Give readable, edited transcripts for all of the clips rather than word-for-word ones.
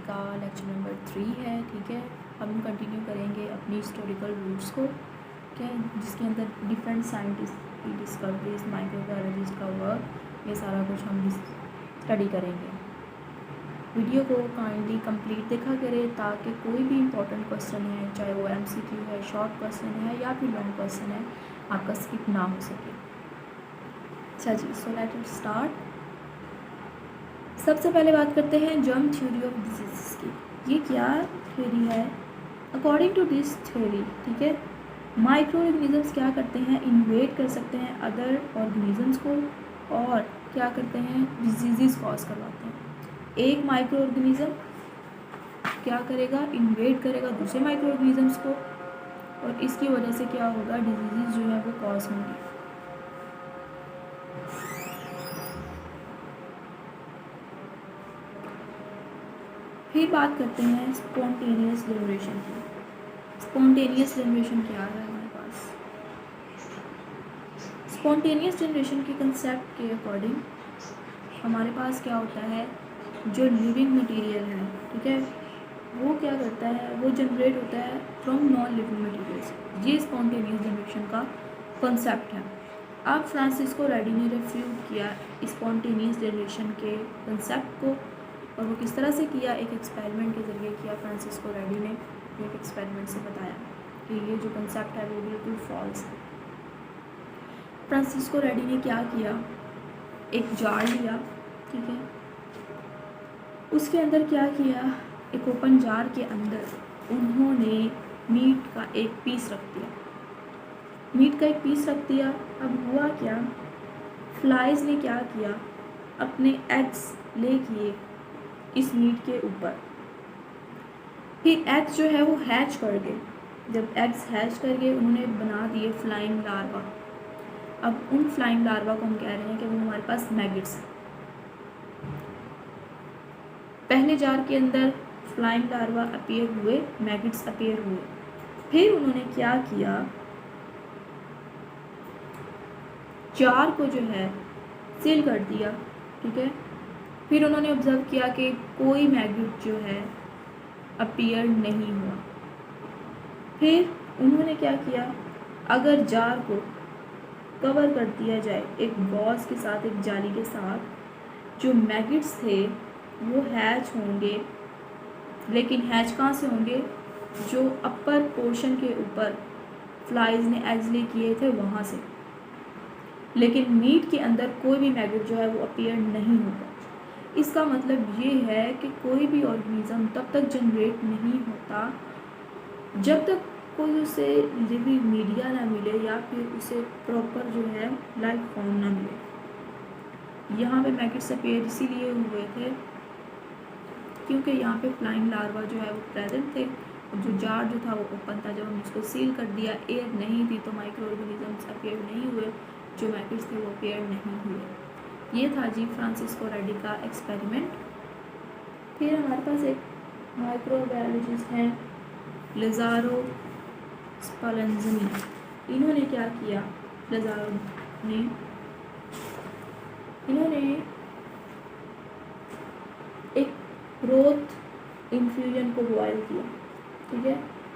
का lecture number 3 है। ठीक है, हम कंटिन्यू करेंगे अपनी हिस्टोरिकल रूट्स को, ठीक है, जिसके अंदर डिफरेंट साइंटिस्ट की डिस्कवरीज, माइक्रोबायोलॉजिस्ट का वर्क, ये सारा कुछ हम स्टडी करेंगे। वीडियो को काइंडली कंप्लीट देखा करें ताकि कोई भी इंपॉर्टेंट क्वेश्चन है, चाहे वो MCQ है, शॉर्ट क्वेश्चन है या फिर लॉन्ग क्वेश्चन है, आपका स्किप ना हो सके। अच्छा जी, सो लेट अस स्टार्ट। सबसे पहले बात करते हैं जर्म थ्योरी ऑफ डिजीज़ की। ये क्या थ्योरी है? अकॉर्डिंग टू दिस थ्योरी, ठीक है, माइक्रो ऑर्गेनिजम्स क्या करते हैं, इन्वेड कर सकते हैं अदर ऑर्गेनिजम्स को और क्या करते हैं, डिजीज़ कॉज करवाते हैं। एक माइक्रो ऑर्गेनिज्म क्या करेगा, इन्वेड करेगा दूसरे माइक्रो ऑर्गेनिजम्स को और इसकी वजह से क्या होगा, डिजीज़ जो है वो कॉज होंगी। फिर बात करते हैं स्पॉन्टेनियस जनरेशन की। स्पॉन्टेनियस जनरेशन क्या है हमारे पास? स्पॉन्टेनियस जनरेशन के कंसेप्ट के अकॉर्डिंग हमारे पास क्या होता है, जो लिविंग मटेरियल है, ठीक है, वो क्या करता है, वो जनरेट होता है फ्रॉम नॉन लिविंग मटेरियल्स। ये स्पॉन्टेनियस जनरेशन का कंसेप्ट है। अब फ्रांसिस्को रेडी ने रिफ्यूट किया स्पॉन्टेनियस जनरेशन के कंसेप्ट को, और वो किस तरह से किया, एक एक्सपेरिमेंट के ज़रिए किया। फ्रांसिस्को रेडी ने एक एक्सपेरिमेंट से बताया कि ये जो कंसेप्ट है वो बिल्कुल फॉल्स है। फ्रांसिस्को रेडी ने क्या किया, एक जार लिया, ठीक है, उसके अंदर क्या किया, एक ओपन जार के अंदर उन्होंने मीट का एक पीस रख दिया। मीट का एक पीस रख दिया। अब हुआ क्या, फ्लाइज ने क्या किया, अपने एग्स ले किए इस मीट के ऊपर। फिर एग्स जो है वो हैच कर गए। जब एग्स हैच कर गए उन्होंने बना दिए फ्लाइंग लार्वा। अब उन फ्लाइंग लार्वा को हम कह रहे हैं कि वो हमारे पास मैगिट्स हैं। पहले जार के अंदर फ्लाइंग लार्वा अपीयर हुए, मैगिट्स अपीयर हुए। फिर उन्होंने क्या किया, जार को जो है सील कर दिया, ठीक है। फिर उन्होंने ऑब्जर्व किया कि कोई मैगिट जो है अपीयर नहीं हुआ। फिर उन्होंने क्या किया, अगर जार को कवर कर दिया जाए एक गॉज के साथ, एक जाली के साथ, जो मैगिट्स थे वो हैच होंगे। लेकिन हैच कहाँ से होंगे, जो अपर पोर्शन के ऊपर फ्लाइज ने एग्स ले किए थे वहाँ से। लेकिन मीट के अंदर कोई भी मैगिट जो है वो अपीयर नहीं होगा। इसका मतलब ये है कि कोई भी ऑर्गेनिज्म तब तक जनरेट नहीं होता जब तक कोई उसे लिविंग मीडिया ना मिले या फिर उसे प्रॉपर जो है लाइफ फॉर्म ना मिले। यहाँ पे मैगिट्स अपीयर इसीलिए हुए थे क्योंकि यहाँ पे फ्लाइंग लार्वा जो है वो प्रेजेंट थे। और जो जार जो था वो ओपन था। जब हम उसको सील कर दिया, एयर नहीं थी, तो माइक्रो ऑर्गेनिजम्स अपीयर नहीं हुए, जो मैगिट्स थे वो अपीयर नहीं हुए। ये था जी फ्रांसिस्को रेडी का एक्सपेरिमेंट। फिर हमारे पास एक माइक्रोबायोलॉजिस्ट हैं लाज़ारो स्पालेंज़नी। इन्होंने क्या किया, लाज़ारो ने इन्होंने एक ग्रोथ इन्फ्यूजन को बॉयल किया, ठीक है,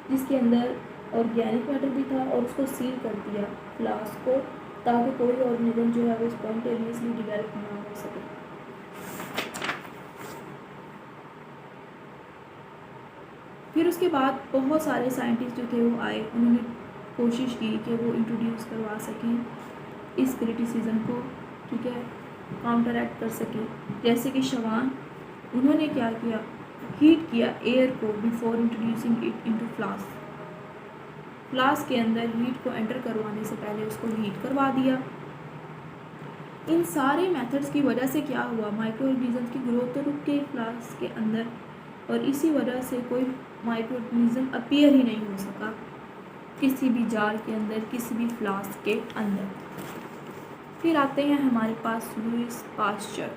जिसके अंदर ऑर्गेनिक मैटर भी था और उसको सील कर दिया फ्लास्क को, ताकि कोई ऑर्गेनिज्म जो है वो स्पॉन्टेनियसली डिवेल्प ना हो सके। फिर उसके बाद बहुत सारे साइंटिस्ट जो थे वो आए, उन्होंने कोशिश की कि वो इंट्रोड्यूस करवा सकें इस क्रिटिसिज्म को, ठीक है, काउंटर एक्ट कर सकें। जैसे कि शवान, उन्होंने क्या किया, हीट किया एयर को before introducing it into flask. Flask के अंदर हीट को एंटर करवाने से पहले उसको हीट करवा दिया। इन सारे मेथड्स की वजह से क्या हुआ, माइक्रो ऑर्गेनिजम्स की ग्रोथ तो रुक गई फ्लास्क के अंदर, और इसी वजह से कोई माइक्रो ऑर्गेनिज्म अपीयर ही नहीं हो सका किसी भी जार के अंदर, किसी भी फ्लास्क के अंदर। फिर आते हैं हमारे पास लुईस पास्चर।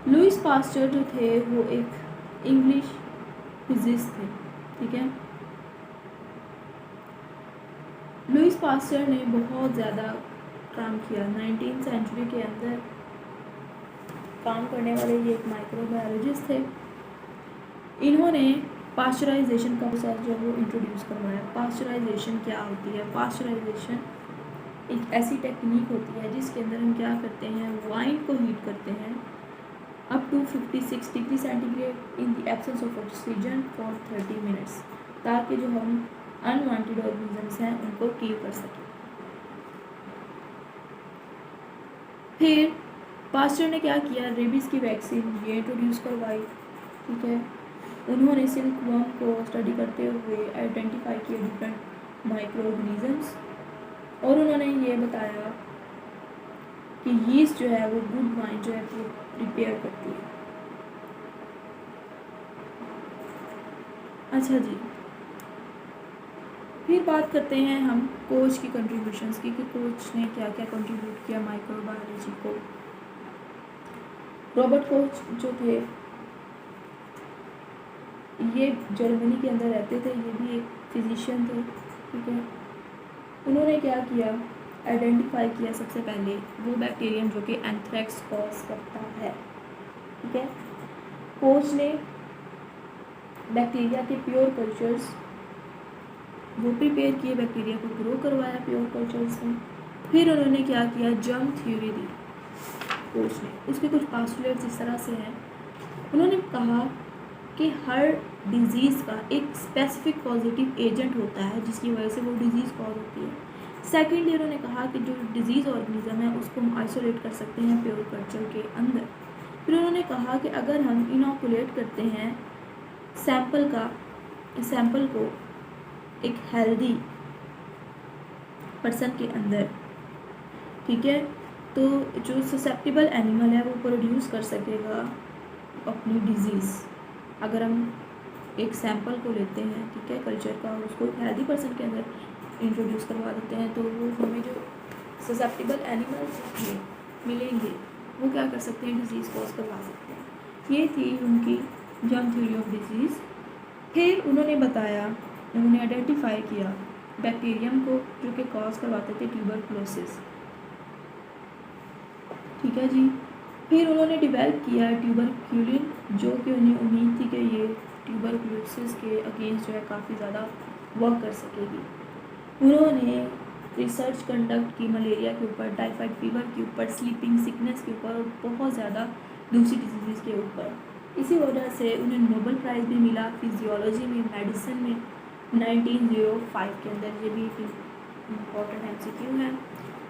लुईस पास्चर जो थे वो एक इंग्लिश फिजिसिस्ट थे, ठीक है। लुईस पास्चर ने बहुत ज़्यादा काम किया 19वीं सेंचुरी के अंदर। काम करने वाले ये एक माइक्रोबायोलॉजिस्ट थे। इन्होंने पास्चराइजेशन का प्रोसेस जो वो इंट्रोड्यूस करवाया। पास्चराइजेशन क्या होती है? पास्चराइजेशन एक ऐसी टेक्निक होती है जिसके अंदर हम क्या करते हैं, वाइन को हीट करते हैं up to 56 degree centigrade in the absence of oxygen for 30 minutes, ताकि जो हम अनवांटेड ऑर्गेनिजम्स हैं उनको किल कर सकें। फिर पास्चर ने क्या किया, रेबीज़ की वैक्सीन ये इंट्रोड्यूस करवाई। ठीक है, उन्होंने सिल्क वर्म को स्टडी करते हुए आइडेंटिफाई किए डिफरेंट माइक्रो ऑर्गेनिजम्स, और उन्होंने ये बताया कि यीस्ट जो है वो गुड वाइन जो है वो प्रिपेयर करती है। अच्छा जी, फिर बात करते हैं हम कोच की कंट्रीब्यूशंस की कि कोच ने क्या क्या कंट्रीब्यूट किया माइक्रोबायोलॉजी को। रॉबर्ट कोच जो थे ये जर्मनी के अंदर रहते थे, ये भी एक फिजिशियन थे। ठीक है, उन्होंने क्या किया, आइडेंटिफाई किया सबसे पहले वो बैक्टीरियम जो कि एंथ्रेक्स कॉज करता है। ठीक है, कोच ने बैक्टीरिया के प्योर कल्चर्स वो प्रिपेयर किए, बैक्टीरिया को ग्रो करवाया प्योर कल्चर्स में। फिर उन्होंने क्या किया, जर्म थ्योरी दी कोच ने। उसके कुछ पास्टुलेट्स इस तरह से हैं। उन्होंने कहा कि हर डिजीज़ का एक स्पेसिफिक पॉजिटिव एजेंट होता है जिसकी वजह से वो डिजीज़ कॉज होती है। सेकेंडली उन्होंने कहा कि जो डिजीज़ ऑर्गेनिज्म है उसको हम आइसोलेट कर सकते हैं प्योर कल्चर के अंदर। फिर उन्होंने कहा कि अगर हम इनोकुलेट करते हैं सैंपल को एक हेल्दी पर्सन के अंदर, ठीक है, तो जो ससेप्टिबल एनिमल है वो प्रोड्यूस कर सकेगा अपनी डिजीज़। अगर हम एक सैंपल को लेते हैं, ठीक है, कल्चर का, और उसको एक हेल्दी पर्सन के अंदर इंट्रोड्यूस करवा देते हैं, तो वो हमें जो ससेप्टिबल एनिमल्स मिलेंगे वो क्या कर सकते हैं, डिजीज़ कॉज करवा सकते हैं। ये थी उनकी जर्म थ्योरी ऑफ डिजीज़। फिर उन्होंने बताया, उन्होंने आइडेंटिफाई किया बैक्टीरियम को जो कि कॉज करवाते थे ट्यूबरकुलोसिस। ठीक है जी, फिर उन्होंने डेवलप किया ट्यूबरक्यूलिन, जो कि उन्हें उम्मीद थी कि ये ट्यूबरकुलोसिस के अगेंस्ट जो है काफ़ी ज़्यादा वर्क कर सकेगी। उन्होंने रिसर्च कंडक्ट की मलेरिया के ऊपर, टाइफाइड फीवर के ऊपर, स्लीपिंग सिकनेस के ऊपर और बहुत ज़्यादा दूसरी डिजीज़ के ऊपर। इसी वजह से उन्हें नोबेल प्राइज़ भी मिला फिजियोलॉजी में, मेडिसिन में 1905 के अंदर। ये भी एक इम्पॉर्टेंट MCQ है।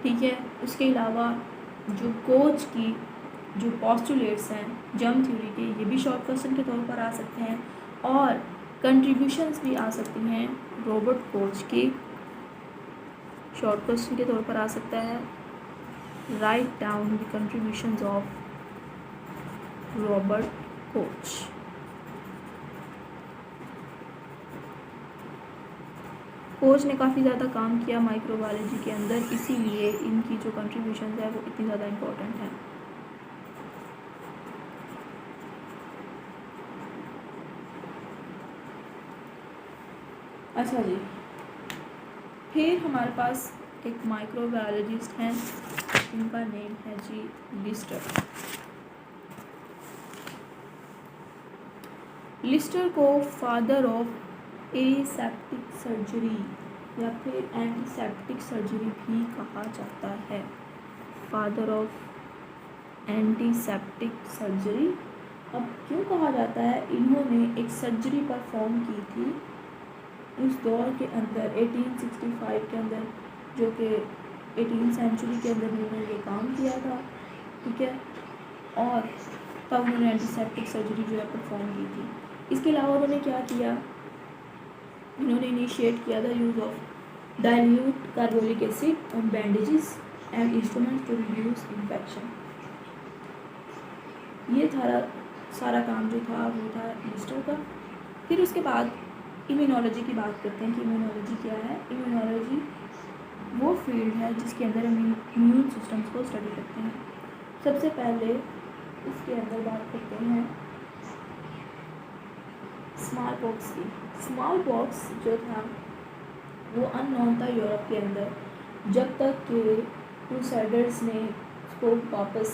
ठीक है, उसके अलावा जो कोच की जो पोस्टुलेट्स हैं जर्म थ्योरी के, ये भी शॉर्ट क्वेश्चन के तौर पर आ सकते हैं, और कंट्रीब्यूशंस भी आ सकती हैं रॉबर्ट कोच की, शॉर्ट क्वेश्चन के तौर पर आ सकता है। Write down the contributions of Robert Koch. Coach ने काफ़ी ज़्यादा काम किया माइक्रोबायोलॉजी के अंदर, इसीलिए इनकी जो कंट्रीब्यूशन है वो इतनी ज़्यादा इम्पोर्टेंट है। अच्छा जी, फिर हमारे पास एक माइक्रोबायोलॉजिस्ट हैं, इनका नेम है जी लिस्टर। लिस्टर को फादर ऑफ एसेप्टिक सर्जरी या फिर एंटीसेप्टिक सर्जरी भी कहा जाता है। Father of antiseptic surgery. अब क्यों कहा जाता है, इन्होंने एक सर्जरी परफॉर्म की थी उस दौर के अंदर 1865 के अंदर, जो कि 18th सेंचुरी के अंदर इन्होंने ये काम किया था। ठीक है, और तब उन्होंने एंटीसेप्टिक सर्जरी जो है परफॉर्म की थी। इसके अलावा उन्होंने क्या किया, इन्होंने इनिशिएट किया था use of dilute carbolic acid on bandages and instruments to reduce infection. ये सारा काम जो था वो था लिस्टर का। फिर उसके बाद इम्यूनोलॉजी की बात करते हैं कि इम्यूनोलॉजी क्या है। इम्यूनोलॉजी वो फील्ड है जिसके अंदर हम इम्यून सिस्टम्स को स्टडी करते हैं। सबसे पहले इसके अंदर बात करते हैं स्मॉल पॉक्स की। स्मॉल पॉक्स जो था वो अननोन था यूरोप के अंदर, जब तक कि क्रूसेडर्स ने उसको वापस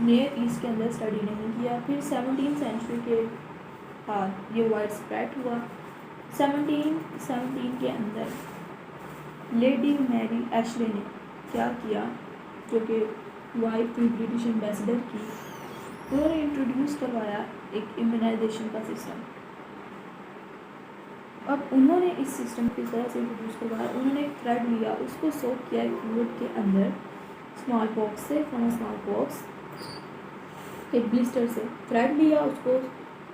नियर ईस्ट के अंदर स्टडी नहीं किया। फिर 17वीं सेंचुरी के बाद ये वाइड स्प्रेड हुआ। 1717 के अंदर लेडी मैरी एशले ने क्या किया, जो कि वाइफ थी ब्रिटिश एम्बेसडर की, उन्होंने इंट्रोड्यूस करवाया एक इम्यूनाइजेशन का सिस्टम। अब उन्होंने इस सिस्टम की तरह से इंट्रोड्यूस करवाया, उन्होंने एक थ्रेड लिया, उसको सोक किया एक फ्लूइड के अंदर, स्मॉल पॉक्स से, फ्रॉम स्मॉल पॉक्स, एक ब्लिस्टर से थ्रेड लिया, उसको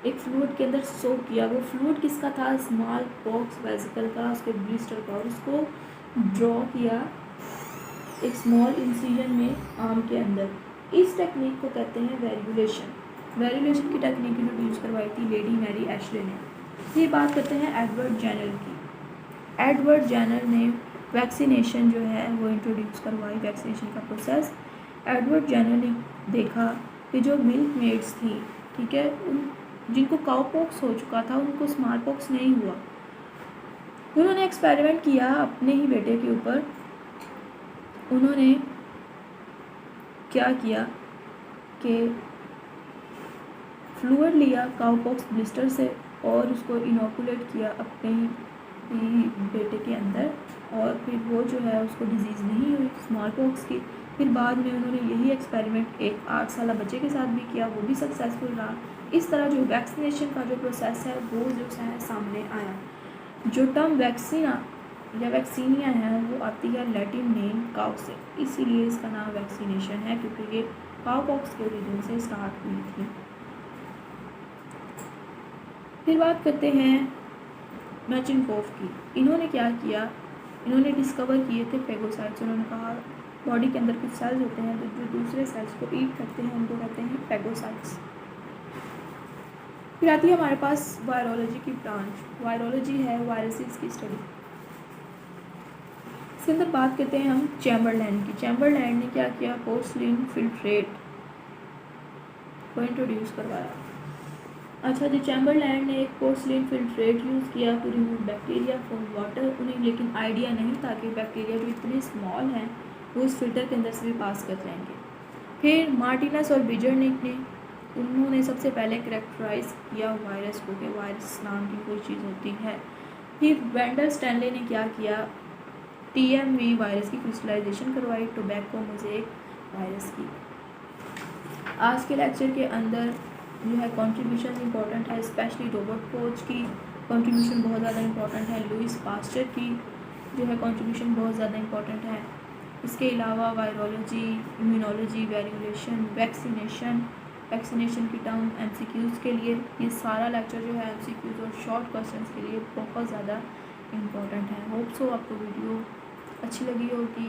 एक फ्लूइड के अंदर सोक किया। वो फ्लूइड किसका था? स्मॉल पॉक्स वेसिकल का, उसके ब्लिस्टर का, और उसको ड्रॉ किया एक स्मॉल इंसिजन में आर्म के अंदर। इस टेक्निक को कहते हैं वेरियुलेशन। वेरियुलेशन की टेक्निक इंट्रोड्यूस करवाई थी लेडी मैरी एशले ने। ये बात करते हैं एडवर्ड जेनर की। एडवर्ड जेनर ने वैक्सीनेशन जो है वो इंट्रोड्यूस करवाई, वैक्सीनेशन का प्रोसेस। एडवर्ड जेनर ने देखा कि जो मिल्क मेड्स थी, ठीक है, उन जिनको काउ पॉक्स हो चुका था उनको स्मॉल पॉक्स नहीं हुआ। उन्होंने एक्सपेरिमेंट किया अपने ही बेटे के ऊपर। उन्होंने क्या किया कि फ्लूइड लिया काउ पॉक्स ब्लिस्टर से और उसको इनोकुलेट किया अपने ही बेटे के अंदर, और फिर वो जो है उसको डिजीज़ नहीं हुई स्मॉल पॉक्स की। फिर बाद में उन्होंने यही एक्सपेरिमेंट एक 8 साल बच्चे के साथ भी किया, वो भी सक्सेसफुल रहा। इस तरह जो वैक्सीनेशन का जो प्रोसेस है वो जो है सामने आया। जो टर्म वैक्सीना या वैक्सीनिया है वो आती है लैटिन नेम काउ से, इसीलिए इसका नाम वैक्सीनेशन है, क्योंकि ये काउ पॉक्स के ओरिजिन से स्टार्ट हुई थी। फिर बात करते हैं मैचिनकोफ की। इन्होंने क्या किया, इन्होंने डिस्कवर किए थे फेगोसाइट्स। उन्होंने कहा बॉडी के अंदर कुछ सेल्स होते हैं तो जो दूसरे सेल्स को ईट करते हैं उनको कहते हैं फेगोसाइट्स। फिर आती है हमारे पास वायरोलॉजी की ब्रांच। वायरोलॉजी है वायरसेस की स्टडी। इसके अंदर बात करते हैं हम चैम्बरलैंड की। चैम्बरलैंड ने क्या किया, पोर्सिलिन फिल्ट्रेट को इंट्रोड्यूस करवाया। अच्छा जी, चैम्बरलैंड ने एक पोर्सिलिन फिल्ट्रेट यूज़ किया to remove bacteria from water. उन्हें लेकिन आइडिया नहीं था कि बैक्टीरिया जो इतने स्मॉल हैं वो इस फिल्टर के अंदर से भी पास कर जाएंगे। फिर मार्टिनस और बिजरनिक ने उन्होंने सबसे पहले करेक्टराइज किया वायरस को, कि वायरस नाम की कोई चीज़ होती है। फिर वेंडल स्टैनले ने क्या किया, TMV वायरस की क्रिस्टलाइजेशन करवाई, टोबैको मोज़ेक वायरस की। आज के लेक्चर के अंदर जो है कॉन्ट्रीब्यूशन इंपॉर्टेंट है, स्पेशली रॉबर्ट कोच की कॉन्ट्रीब्यूशन बहुत ज़्यादा इंपॉर्टेंट है, लुइस पास्चर की जो है कॉन्ट्रीब्यूशन बहुत ज़्यादा इंपॉर्टेंट है। इसके अलावा वायरोलॉजी, इम्यूनोलॉजी, वेरियुलेशन, वैक्सीनेशन की टर्म MCQs के लिए, ये सारा लेक्चर जो है MCQs और शॉर्ट क्वेश्चंस के लिए बहुत ज़्यादा इंपॉर्टेंट है। होप सो आपको वीडियो अच्छी लगी होगी।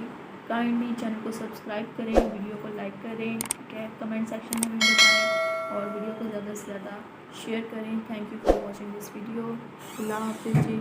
काइंडली चैनल को सब्सक्राइब करें, वीडियो को लाइक करें, ठीक है, कमेंट सेक्शन में भी बताएं और वीडियो को ज़्यादा से ज़्यादा शेयर करें। Thank you for watching this video. अल्लाह हाफिज़ जी।